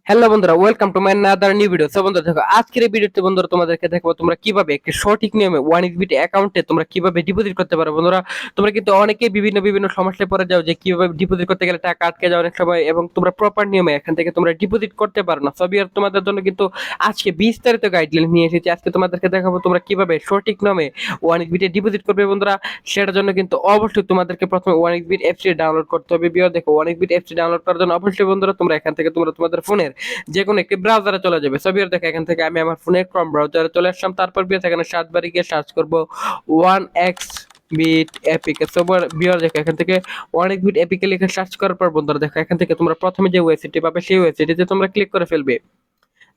Hello বন্ধুরা, welcome to my another new video. So বন্ধুরা দেখো, আজকের এই ভিডিওতে বন্ধুরা তোমাদেরকে দেখাবো তোমরা কিভাবে একটি সঠিক নিয়মে ওয়ান এক্সবিট অ্যাকাউন্টে তোমরা কিভাবে ডিপোজিট করতে পারো। বন্ধুরা, তোমরা কিন্তু অনেকেই বিভিন্ন বিভিন্ন সমস্যায় পড়ে যাও যে কিভাবে ডিপোজিট করতে গেলে টাকা আটকে যায় অনেক সময়, এবং তোমরা প্রপার নিয়মে এখান থেকে তোমরা ডিপোজিট করতে পারো না। সবই আর তোমাদের জন্য কিন্তু আজকে বিস্তারিত গাইডলাইন নিয়ে এসেছি। আজকে তোমাদেরকে দেখাবো তোমরা কিভাবে সঠিক নিয়মে ওয়ান এক্সবিটে ডিপোজিট করবে। বন্ধুরা, সেটার জন্য কিন্তু অবশ্যই তোমাদেরকে প্রথমে ওয়ান এক্সবিট অ্যাপসটি ডাউনলোড করতে হবে। দেখো, ওয়ান এক্সবিট অ্যাপসটি ডাউনলোড করার জন্য অবশ্যই বন্ধুরা তোমরা এখান থেকে তোমরা তোমাদের ফোনের যে কোনো একটি ব্রাউজারে চলে যাবে। সো বিয়ার দেখো, এখান থেকে আমি আমার ফোনের ক্রোম ব্রাউজারে চলে আসলাম। তারপর বিয়ার এখানে সার্চবারে গিয়ে সার্চ করব one X Bet APK. So বিয়ার দেখো, এখান থেকে ওয়ান এক্স বিট এপিকে লিখে সার্চ করার পর বন্ধুরা দেখো, এখান থেকে তোমরা প্রথমে যে ওয়েবসাইটটি পাবে সেই ওয়েবসাইটে তোমরা ক্লিক করে ফেলবে।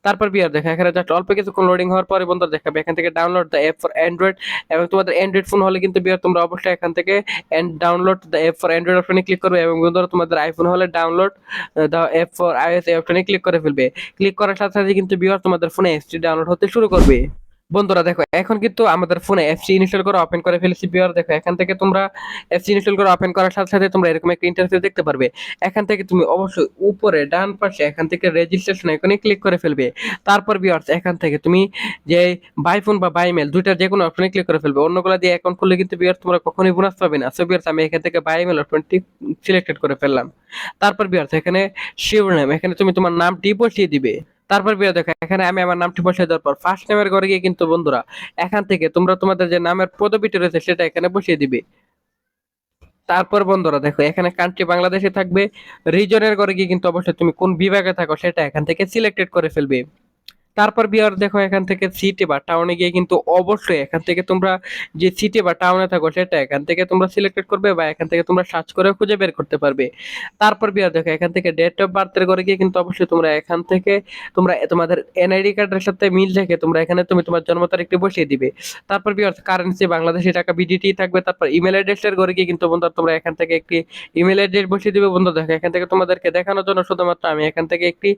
তারপর বিয়ার দেখা এখানে জাস্ট অল্প কিছুক্ষণ লোডিং হওয়ার পরে বন্ধুরা দেখাবে এখান থেকে download the app for Android. এবং তোমাদের অ্যান্ড্রয়েড ফোন হলে কিন্তু বিয়ার তোমরা অবশ্যই এখান থেকে download the app for Android অপশনে ক্লিক করবে। এবং বন্ধুরা তোমাদের আইফোন হলে download the app for iOS এই অপশনে ক্লিক করে ফেলবে। ক্লিক করার সাথে সাথে কিন্তু বিয়ার তোমাদের ফোনে অ্যাপসটি ডাউনলোড হতে শুরু করবে। বন্ধুরা দেখো, এখন কিন্তু আমাদের ফোনে এফসি ইনস্টল করে ওপেন করে ফেলেছি। বিয়ার দেখো, এখান থেকে তোমরা এফসি ইনস্টল করে ওপেন করার সাথে সাথে তোমরা এরকম একটা ইন্টারফেস দেখতে পারবে। এখান থেকে তুমি অবশ্যই উপরে ডান পাশে এখান থেকে রেজিস্ট্রেশন আইকনে ক্লিক করে ফেলবে। তারপর বিয়ার এখান থেকে তুমি যে বাই ফোন বা বাই মেল দুইটার যে কোনো অপশনে ক্লিক করে ফেলবে। অন্যগুলো দিয়ে অ্যাকাউন্ট খুললে কিন্তু বিয়ার তোমরা কখনোই বোনাস পাবে না। সো বিয়ার আমি এখান থেকে বাই মেল অপশনটি সিলেক্টেড করে ফেললাম। তারপর বিয়ার এখানে শিরোনাম, এখানে তুমি তোমার নামটি বসিয়ে দিবে। তারপর বিয়ে দেখো, এখানে আমি আমার নামটি বসিয়ে দেওয়ার পর ফার্স্ট নেমের ঘরে গিয়ে কিন্তু বন্ধুরা এখান থেকে তোমরা তোমাদের যে নামের পদবিটি রয়েছে সেটা এখানে বসিয়ে দিবে। তারপর বন্ধুরা দেখো, এখানে কান্ট্রি বাংলাদেশে থাকবে। রিজনের ঘরে গিয়ে কিন্তু অবশ্যই তুমি কোন বিভাগে থাকো সেটা এখান থেকে সিলেক্টেড করে ফেলবে। তারপর বিয়ার দেখো, এখান থেকে সিটি বা টাউনে গিয়ে কিন্তু অবশ্যই এখান থেকে তোমরা যে সিটি বা টাউনে থাকো সেটা এখান থেকে তোমরা সিলেক্টেড করবে, বা এখান থেকে তোমরা সার্চ করে খুঁজে বের করতে পারবে। তারপর বিয়ার দেখো, এখান থেকে ডেট অফ বার্থের ঘরে গিয়ে কিন্তু অবশ্যই তোমরা এখান থেকে তোমরা তোমাদের এনআইডি কার্ডের সাথে মিল রেখে তোমরা এখানে তুমি তোমার জন্ম তারিখটি বসিয়ে দিবে। তারপর বিয়ার কারেন্সি বাংলাদেশি টাকা বিডিটি থাকবে। তারপর ইমেল অ্যাড্রেসের ঘরে গিয়ে কিন্তু বন্ধু তোমরা এখান থেকে একটি ইমেল অ্যাড্রেস বসিয়ে দিবে। বন্ধু দেখো, এখান থেকে তোমাদেরকে দেখানোর জন্য শুধুমাত্র আমি এখান থেকে একটি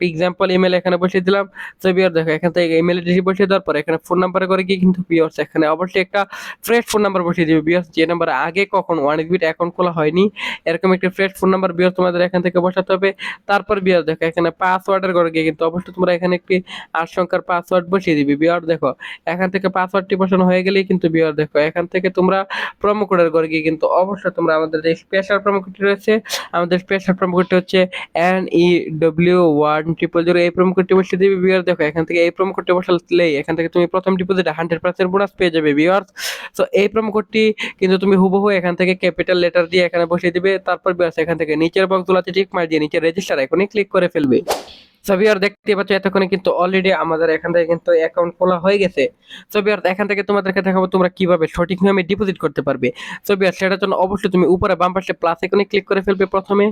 এক্সাম্পল ইমেল এখানে বসিয়ে দিলাম। তো বিয়ার দেখো, এখান থেকে ইমেল অ্যাড্রেস বসিয়ে দেওয়ার পর এখানে ফোন নাম্বারে করে গিয়ে কিন্তু বিয়ার্স এখানে অবশ্যই একটা ফ্রেশ ফোন নাম্বার বসিয়ে দিবে। বিয়ার্স যে নাম্বার আগে কখন ওয়ান এক্সবিট অ্যাকাউন্ট খোলা হয়নি এরকম একটি ফ্রেশ ফোন নাম্বার বিয়ার্স তোমাদের এখান থেকে বসাতে হবে। তারপর বিয়ার দেখো, এখানে পাসওয়ার্ডের ঘরে গিয়ে কিন্তু অবশ্যই তোমরা এখানে একটি 8 সংখ্যার পাসওয়ার্ড বসিয়ে দিবে। বিয়ার দেখো, এখান থেকে পাসওয়ার্ডটি বসানো হয়ে গেলেই কিন্তু বিয়ার দেখো, এখান থেকে তোমরা প্রোমো কোডের ঘরে গিয়ে কিন্তু অবশ্যই তোমরা আমাদের যে স্পেশাল প্রোমো কোডটি রয়েছে, আমাদের স্পেশাল প্রোমো কোডটি হচ্ছে NEW1000। এই প্রোমো কোডটি বসিয়ে দিবে। বিয়ার দেখো, এখান থেকে এই প্রোমো কোডটি বসালেই এখান থেকে তুমি প্রথম ডিপোজিটে 100% বোনাস পেয়ে যাবে ভিউয়ার্স। সো এই প্রোমো কোডটি কিন্তু তুমি হুবহু এখান থেকে ক্যাপিটাল লেটার দিয়ে এখানে বসিয়ে দিবে। তারপর ভিউয়ার্স এখান থেকে নিচের বক্সগুলোতে টিক মার দিয়ে নিচে রেজিস্টার আইকনে ক্লিক করে ফেলবে। সো ভিউয়ার দেখতে পাচ্ছ এতক্ষণে কিন্তু অলরেডি আমাদের এখান থেকে কিন্তু অ্যাকাউন্ট খোলা হয়ে গেছে। সো ভিউয়ার এখান থেকে তোমাদেরকে দেখাবো তোমরা কিভাবে সঠিক নিয়মে ডিপোজিট করতে পারবে। সো ভিউয়ার সেটার জন্য অবশ্যই তুমি উপরে বাম পাশে প্লাস আইকনে ক্লিক করে ফেলবে প্রথমে।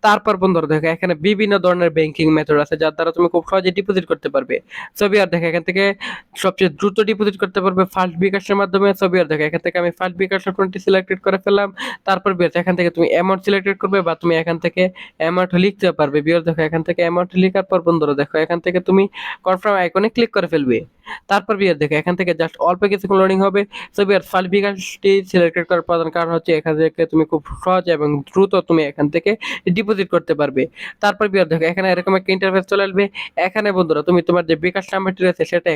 তারপর বন্ধুরা দেখো, এখানে বিভিন্ন ধরনের ব্যাংকিং মেথড আছে যার দ্বারা তুমি খুব সহজে ডিপোজিট করতে পারবে। সো ভিউয়ার দেখো, এখান থেকে সবচেয়ে দ্রুত ডিপোজিট করতে পারবে ফার্স্ট বিকাশের মাধ্যমে। সো ভিউয়ার দেখো, এখান থেকে আমি ফার্স্ট বিকাশ অপশনটি সিলেক্টেড করে ফেললাম। তারপর ভিউয়ার এখান থেকে তুমি অ্যামাউন্ট সিলেক্টেড করবে, বা তুমি এখান থেকে অ্যামাউন্ট লিখতে পারবে। ভিউয়ার দেখো, এখান থেকে অ্যামাউন্ট লেখার পর বন্ধুরা দেখো, এখান থেকে তুমি কনফার্ম আইকনে ক্লিক করে ফেলবে। তারপর ভিউয়ার দেখো, এখান থেকে জাস্ট অল্প কিছুক্ষণ লোডিং হবে। সো ভিউয়ার ফার্স্ট বিকাশটি সিলেক্টেড করার প্রধান কারণ হচ্ছে এখান থেকে তুমি খুব সহজ এবং দ্রুত তুমি এখান থেকে ডিপোজিট করতে পারবে। তারপর ভিউয়ার দেখো, এখানে এরকম একটা ইন্টারফেস চলে আসবে। এখানে বন্ধুরা তুমি তোমার যে বিকাশ নাম্বারটি রয়েছে সেটা